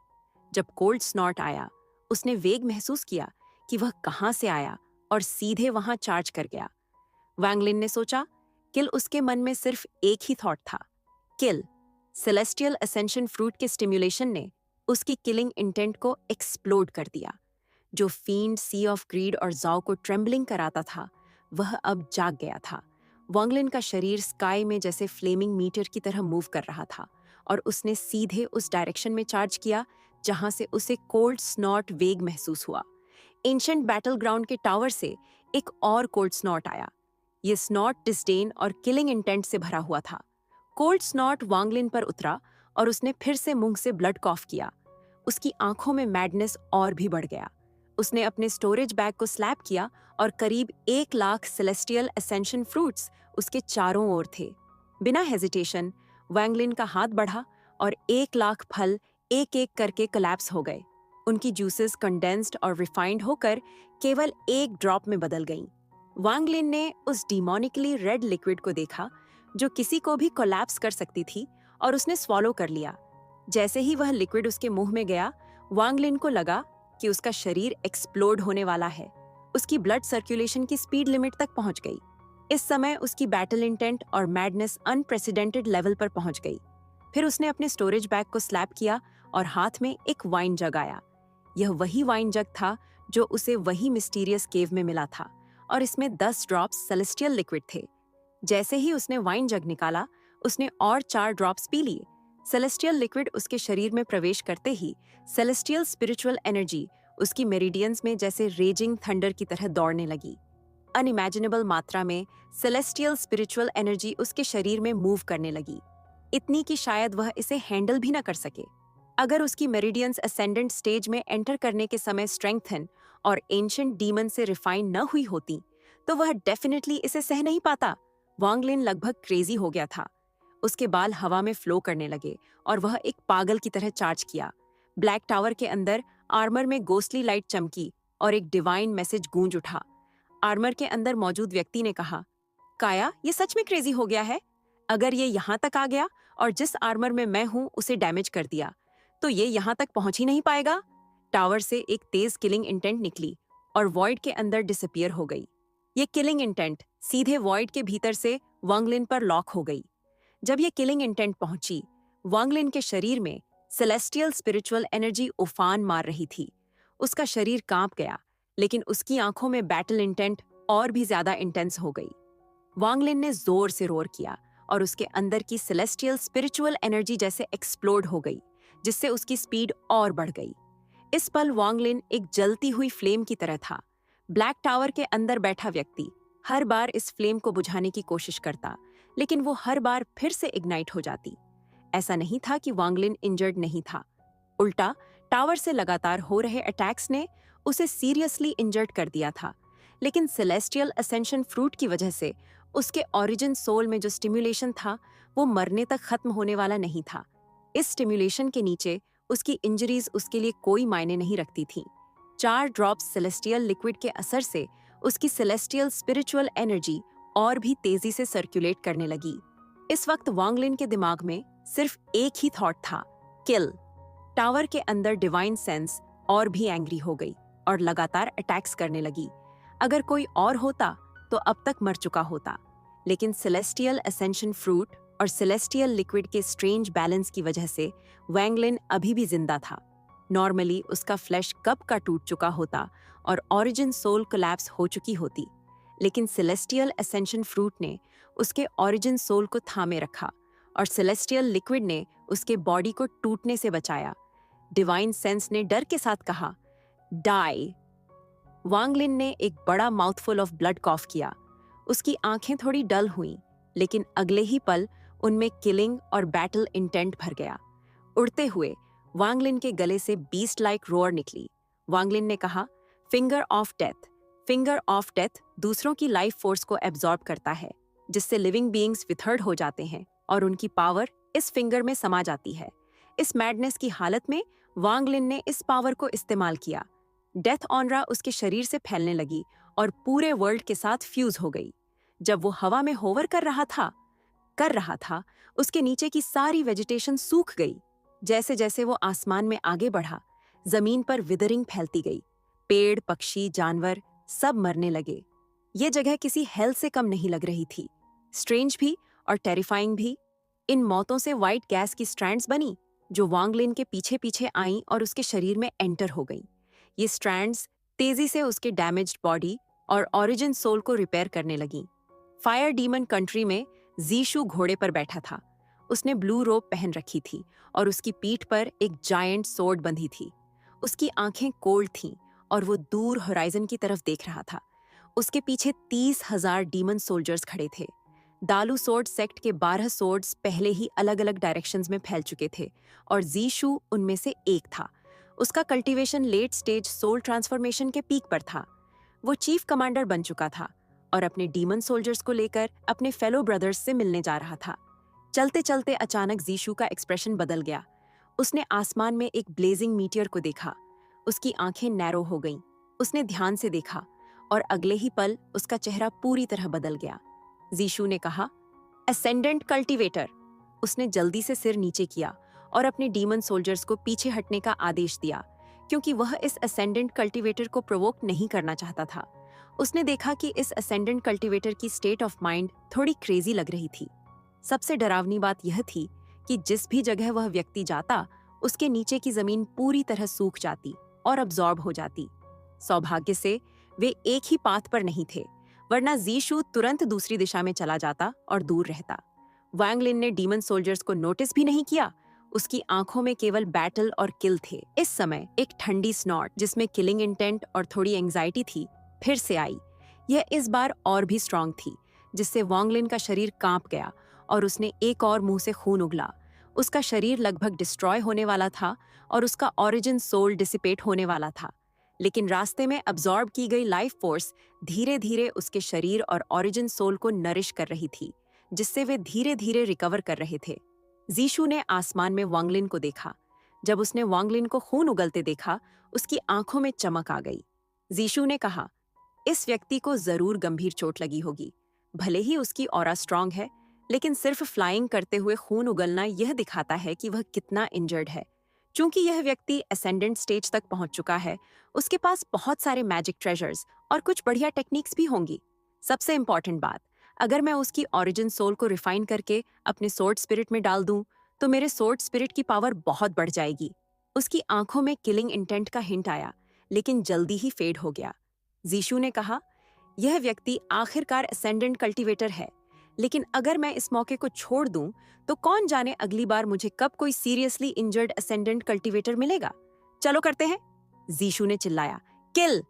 Speaker 1: जब कोल्ड स्नॉट आया, उसने वेग महसूस किया कि वह कहाँ से आया और सीधे वहां चार्ज कर गया। वांग लिन ने सोचा, किल उसके मन में सिर्फ एक ही थॉट था, किल। सेलेस्टियल असेंशन फ्रूट के स्टिम्युलेशन ने उसकी किलिंग इंटेंट को एक्सप्लोड कर दिया। जो फील्ड सी ऑफ ग्रीड और जाओ को ट्रेम्बलिंग कराता था, वह अब जाग गया था। वांग लिन का शरीर स्काई में जैसे फ्लेमिंग मीटर की तरह मूव कर रहा था और उसने सीधे उस डायरेक्शन में चार्ज किया जहां से उसे कोल्ड स्नॉट वेग महसूस हुआ। एंशिएंट बैटल ग्राउंड के टावर से एक और कोल्ड स्नॉट आया। ये स्नॉट डिस्डेन और किलिंग इंटेंट से भरा हुआ था। कोल्ड स्नॉट वांग लिन पर उतरा और उसने फिर से मुंह से ब्लड कॉफ किया। उसकी आंखों में मैडनेस और भी बढ़ गया। उसने अपने स्टोरेज बैग को स्लैप किया और करीब 1 लाख सेलेस्टियल असेंशन फ्रूट्स उसके चारों ओर थे। बिना हेजिटेशन वांग लिन का हाथ बढ़ा और 1 लाख फल एक एक करके कोलैप्स हो गए। उनकी जूसेस कंडेंस्ड और रिफाइंड होकर केवल एक ड्रॉप में बदल गईं। वांग लिन ने उस डिमोनिकली रेड लिक्विड को देखा जो किसी को भी कोलैप्स कर सकती थी और उसने स्वॉलो कर लिया। जैसे ही वह लिक्विड उसके मुंह में गया, वांग लिन को लगा कि उसका शरीर एक्सप्लोड होने वाला है। उसकी ब्लड सर्कुलेशन की स्पीड लिमिट तक पहुंच गई। इस समय उसकी बैटल इंटेंट और मैडनेस अनप्रेसिडेंटेड लेवल पर पहुंच गई। फिर उसने अपने स्टोरेज बैग को स्लैप किया और हाथ में एक वाइन जग आया। यह वही वाइन जग था जो उसे वही मिस्टीरियस केव में मिला था और इसमें 10 ड्रॉप्स सेलेस्टियल लिक्विड थे। जैसे ही उसने वाइन जग निकाला, उसने और 4 ड्रॉप्स पी लिए। सेलेस्टियल लिक्विड उसके शरीर में प्रवेश करते ही सेलेस्टियल स्पिरिचुअल एनर्जी उसकी मेरिडियंस में जैसे रेजिंग थंडर की तरह दौड़ने लगी। अनइमेजिनेबल मात्रा में सेलेस्टियल स्पिरिचुअल एनर्जी उसके शरीर में मूव करने लगी, इतनी कि शायद वह इसे हैंडल भी न कर सके। अगर उसकी मेरिडियंस असेंडेंट स्टेज में एंटर करने के समय स्ट्रेंथन और एंशिएंट डीमन से रिफाइन न हुई होती, तो वह डेफिनेटली इसे सह नहीं पाता। वांग लिन लगभग क्रेजी हो गया था। उसके बाल हवा में फ्लो करने लगे और वह एक पागल की तरह चार्ज किया। ब्लैक टावर के अंदर आर्मर में गोस्टली लाइट चमकी और एक डिवाइन मैसेज गूंज उठा। आर्मर के अंदर मौजूद व्यक्ति ने कहा, काया, ये सच में क्रेजी हो गया है। अगर ये यहाँ तक आ गया और जिस आर्मर में मैं हूँ उसे डैमेज कर दिया, तो ये यहाँ तक पहुंच ही नहीं पाएगा। टावर से एक तेज किलिंग इंटेंट निकली और वॉइड के अंदर डिसअपियर हो गई। ये किलिंग इंटेंट सीधे वॉइड के भीतर से वांग लिन पर लॉक हो गई। जब ये किलिंग इंटेंट पहुंची, वांग लिन के शरीर में सेलेस्टियल स्पिरिचुअल एनर्जी उफान मार रही थी। उसका शरीर कांप गया, लेकिन उसकी आंखों में बैटल इंटेंट और भी ज्यादा इंटेंस हो गई। वांग लिन ने जोर से रोर किया और उसके अंदर की सेलेस्टियल स्पिरिचुअल एनर्जी जैसे एक्सप्लोड हो गई, जिससे उसकी स्पीड और बढ़ गई। इस पल वांग लिन एक जलती हुई फ्लेम की तरह था। ब्लैक टावर के अंदर बैठा व्यक्ति हर बार इस फ्लेम को बुझाने की कोशिश करता, लेकिन वो हर बार फिर से इग्नाइट हो जाती। ऐसा नहीं था कि वांग लिन इंजर्ड नहीं था, उल्टा टावर से लगातार हो रहे अटैक्स ने उसे सीरियसली इंजर्ड कर दिया था। लेकिन सेलेस्टियल असेंशन फ्रूट की वजह से उसके ओरिजिन सोल में जो स्टिम्युलेशन था, वो मरने तक खत्म होने वाला नहीं था। इस स्टिम्युलेशन के नीचे उसकी इंजरीज उसके लिए कोई मायने नहीं रखती थीं। 4 ड्रॉप्स सेलेस्टियल लिक्विड के असर से उसकी सेलेस्टियल स्पिरिचुअल एनर्जी और भी तेजी से सर्कुलेट करने लगी। इस वक्त वांग लिन के दिमाग में सिर्फ एक ही थॉट था, किल। टावर के अंदर डिवाइन सेंस और भी एंग्री हो गई और लगातार अटैक्स करने लगी। अगर कोई और होता तो अब तक मर चुका होता, लेकिन सेलेस्टियल असेंशन फ्रूट और सेलेस्टियल लिक्विड के स्ट्रेंज बैलेंस की वजह से वांग लिन अभी भी जिंदा था। नॉर्मली उसका फ्लैश कब का टूट चुका होता और ओरिजिन सोल कोलैप्स हो चुकी होती, लेकिन सेलेस्टियल असेंशन फ्रूट ने उसके ओरिजिन सोल को थामे रखा और सेलेस्टियल लिक्विड ने उसके बॉडी को टूटने से बचाया। डिवाइन सेंस ने डर के साथ कहा, डाई। वांग लिन ने एक बड़ा माउथफुल ऑफ ब्लड कॉफ किया। उसकी आंखें थोड़ी डल हुईं, लेकिन अगले ही पल उनमें किलिंग और बैटल इंटेंट भर गया। उड़ते हुए वांग लिन के गले से बीस्ट लाइक रोअर निकली। वांग लिन ने कहा, finger of death. Finger of death दूसरों की लाइफ फोर्स को एब्जॉर्ब करता है, जिससे लिविंग बीइंग्स विथर्ड हो जाते हैं और उनकी पावर इस फिंगर में समा जाती है। इस मैडनेस की हालत में वांग लिन ने इस पावर को इस्तेमाल किया। डेथ ऑनरा उसके शरीर से फैलने लगी और पूरे वर्ल्ड के साथ फ्यूज हो गई। जब वो हवा में होवर कर रहा था, उसके नीचे की सारी वेजिटेशन सूख गई। जैसे जैसे वो आसमान में आगे बढ़ा, जमीन पर विदरिंग फैलती गई। पेड़, पक्षी, जानवर सब मरने लगे। ये जगह किसी हेल से कम नहीं लग रही थी। स्ट्रेंज भी और टेरिफाइंग भी। इन मौतों से व्हाइट गैस की स्ट्रैंड्स बनी जो वांग लिन के पीछे पीछे आईं और उसके शरीर में एंटर हो गईं। ये स्ट्रैंड्स तेजी से उसके डैमेज्ड बॉडी और ओरिजिन सोल को रिपेयर करने लगीं। फायर डीमन कंट्री में जीशु घोड़े पर बैठा था। उसने ब्लू रोब पहन रखी थी और उसकी पीठ पर एक जायंट सोर्ड बंधी थी। उसकी आंखें कोल्ड थीं और वो दूर होराइजन की तरफ देख रहा था। उसके पीछे 30,000 डीमन सोल्जर्स खड़े थे। दालू सोर्ड सेक्ट के 12 सोर्ड्स पहले ही अलग अलग डायरेक्शंस में फैल चुके थे और जीशु उनमें से एक था। उसका cultivation late stage soul transformation के पीक पर था। वो चीफ कमांडर बन चुका था और अपने डीमन सोल्जर्स को लेकर अपने फेलो ब्रदर्स से मिलने जा रहा था। चलते चलते अचानक जीशु का एक्सप्रेशन बदल गया। उसने आसमान में एक ब्लेजिंग मीटियर को देखा। उसकी आंखें नैरो हो गईं। उसने ध्यान से देखा और अगले ही पल उसका चेहरा पूरी तरह बदल गया। जीशु ने कहा, असेंडेंट कल्टीवेटर। उसने जल्दी से सिर नीचे किया और अपने डीमन सोल्जर्स को पीछे हटने का आदेश दिया, क्योंकि वह इस असेंडेंट कल्टीवेटर को प्रोवोक नहीं करना चाहता था। उसने देखा कि इस असेंडेंट कल्टीवेटर की स्टेट ऑफ माइंड थोड़ी क्रेजी लग रही थी। सबसे डरावनी बात यह थी कि जिस भी जगह वह व्यक्ति जाता, उसके नीचे की जमीन पूरी तरह सूख जाती और अब्जॉर्ब हो जाती। सौभाग्य से वे एक ही पाथ पर नहीं थे, वरना जीशु तुरंत दूसरी दिशा में चला जाता और दूर रहता। वांग लिन ने डीमन सोल्जर्स को नोटिस भी नहीं किया। उसकी आंखों में केवल बैटल और किल थे। इस समय एक ठंडी स्नॉट जिसमें किलिंग इंटेंट और थोड़ी एंजाइटी थी फिर से आई। यह इस बार और भी स्ट्रांग थी, जिससे वांग लिन का शरीर कांप गया और उसने एक और मुंह से खून उगला। उसका शरीर लगभग डिस्ट्रॉय होने वाला था और उसका ओरिजिन सोल डिसिपेट होने वाला था, लेकिन रास्ते में अब्जॉर्ब की गई लाइफ फोर्स धीरे धीरे उसके शरीर और ओरिजिन सोल को नरिश कर रही थी, जिससे वे धीरे धीरे रिकवर कर रहे थे। जीशु ने आसमान में वांग लिन को देखा। जब उसने वांग लिन को खून उगलते देखा, उसकी आंखों में चमक आ गई। जीशु ने कहा, इस व्यक्ति को जरूर गंभीर चोट लगी होगी। भले ही उसकी ऑरा स्ट्रांग है, लेकिन सिर्फ फ्लाइंग करते हुए खून उगलना यह दिखाता है कि वह कितना इंजर्ड है। चूंकि यह व्यक्ति असेंडेंट स्टेज तक पहुंच चुका है, उसके पास बहुत सारे मैजिक ट्रेजर्स और कुछ बढ़िया टेक्निक्स भी होंगी। सबसे इंपॉर्टेंट बात, अगर मैं उसकी ओरिजिन सोल को रिफाइन करके अपने सोर्ड स्पिरिट में डाल दूं, तो मेरे सोर्ड स्पिरिट की पावर बहुत बढ़ जाएगी। उसकी आंखों में किलिंग इंटेंट का हिंट आया, लेकिन जल्दी ही फेड हो गया। जीशु ने कहा, यह व्यक्ति आखिरकार असेंडेंट कल्टीवेटर है, लेकिन अगर मैं इस मौके को छोड़ दूं, तो कौन जाने अगली बार मुझे कब कोई सीरियसली इंजर्ड असेंडेंट कल्टीवेटर मिलेगा। चलो करते हैं, जीशु ने चिल्लाया। किल!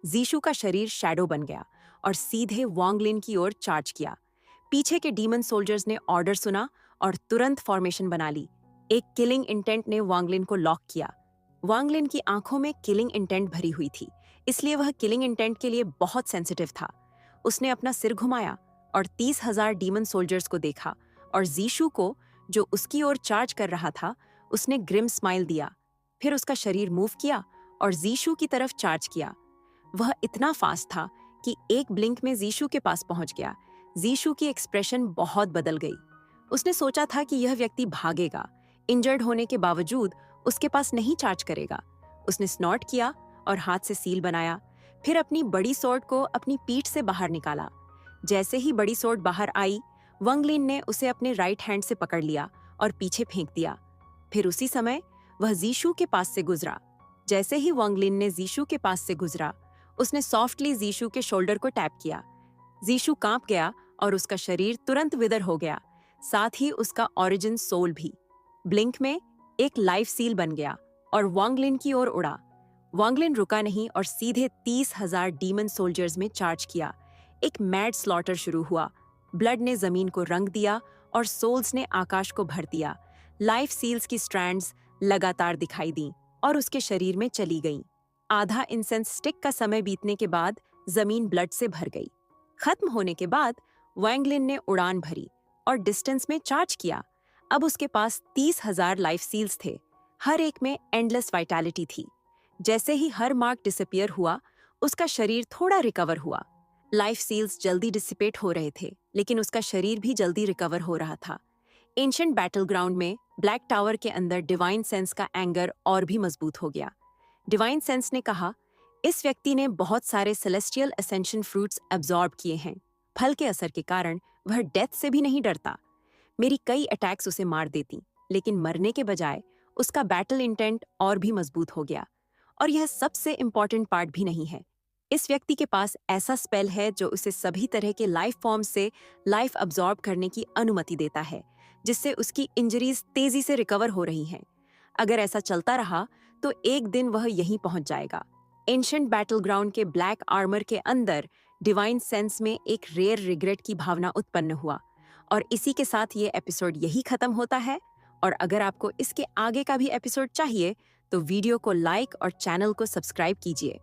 Speaker 1: जीशु का शरीर शैडो बन गया और सीधे वांग लिन की ओर चार्ज किया। पीछे के डीमन सोल्जर्स ने ऑर्डर सुना और तुरंत फॉर्मेशन बना ली। एक किलिंग इंटेंट ने वांग लिन को लॉक किया। वांग लिन की आंखों में किलिंग इंटेंट भरी हुई थी, इसलिए वह किलिंग इंटेंट के लिए बहुत सेंसिटिव था। उसने अपना सिर घुमाया और 30,000 डीमन सोल्जर्स को देखा और जीशु को, जो उसकी ओर चार्ज कर रहा था, उसने ग्रिम स्माइल दिया। फिर उसका शरीर मूव किया और जीशु की तरफ चार्ज किया। वह इतना फास्ट था कि एक ब्लिंक में जीशु के पास पहुंच गया। जीशु की एक्सप्रेशन बहुत बदल गई। उसने सोचा था कि यह व्यक्ति भागेगा, इंजर्ड होने के बावजूद उसके पास नहीं चार्ज करेगा। उसने स्नॉट किया और हाथ से सील बनाया, फिर अपनी बड़ी स्वॉर्ड को अपनी पीठ से बाहर निकाला। जैसे ही बड़ी स्वॉर्ड बाहर आई, वांग लिन ने उसे अपने राइट हैंड से पकड़ लिया और पीछे फेंक दिया। फिर उसी समय वह जीशु के पास से गुजरा। जैसे ही वांग लिन ने जीशु के पास से गुजरा, उसने सॉफ्टली जीशु के शोल्डर को टैप किया। जीशु कांप गया और उसका शरीर तुरंत विदर हो गया, साथ ही उसका ओरिजिन सोल भी। ब्लिंक में एक लाइफ सील बन गया और वांग लिन की ओर उड़ा। वांग लिन रुका नहीं और सीधे 30,000 डीमन सोल्जर्स में चार्ज किया। एक मैड स्लॉटर शुरू हुआ। ब्लड ने जमीन को रंग दिया और सोल्स ने आकाश को भर दिया। लाइफ सील्स की स्ट्रैंड्स लगातार दिखाई दी और उसके शरीर में चली गईं। आधा इंसेंस स्टिक का समय बीतने के बाद जमीन ब्लड से भर गई। खत्म होने के बाद वांग लिन ने उड़ान भरी और डिस्टेंस में चार्ज किया। अब उसके पास 30,000 लाइफ सील्स थे। हर एक में एंडलेस वाइटैलिटी थी। जैसे ही हर मार्क डिसअपियर हुआ, उसका शरीर थोड़ा रिकवर हुआ। लाइफ सील्स जल्दी डिसिपेट हो रहे थे, लेकिन उसका शरीर भी जल्दी रिकवर हो रहा था। एंशिएंट बैटल ग्राउंड में ब्लैक टावर के अंदर डिवाइन सेंस का एंगर और भी मजबूत हो गया। डिवाइन सेंस ने कहा, इस व्यक्ति ने बहुत सारे सेलेस्टियल असेंशन फ्रूट्स एब्जॉर्ब किए हैं। फल के असर के कारण वह डेथ से भी नहीं डरता। मेरी कई अटैक्स उसे मार देती, लेकिन मरने के बजाय उसका बैटल इंटेंट और भी मजबूत हो गया। और यह सबसे इम्पॉर्टेंट पार्ट भी नहीं है, इस व्यक्ति के पास ऐसा स्पेल है जो उसे सभी तरह के लाइफ फॉर्म से लाइफ अब्जॉर्ब करने की अनुमति देता है, जिससे उसकी इंजरीज तेजी से रिकवर हो रही हैं। अगर ऐसा चलता रहा तो एक दिन वह यहीं पहुंच जाएगा। एंशिएंट बैटल ग्राउंड के ब्लैक आर्मर के अंदर डिवाइन सेंस में एक रेयर रिग्रेट की भावना उत्पन्न हुआ। और इसी के साथ ये एपिसोड यही खत्म होता है। और अगर आपको इसके आगे का भी एपिसोड चाहिए तो वीडियो को लाइक और चैनल को सब्सक्राइब कीजिए।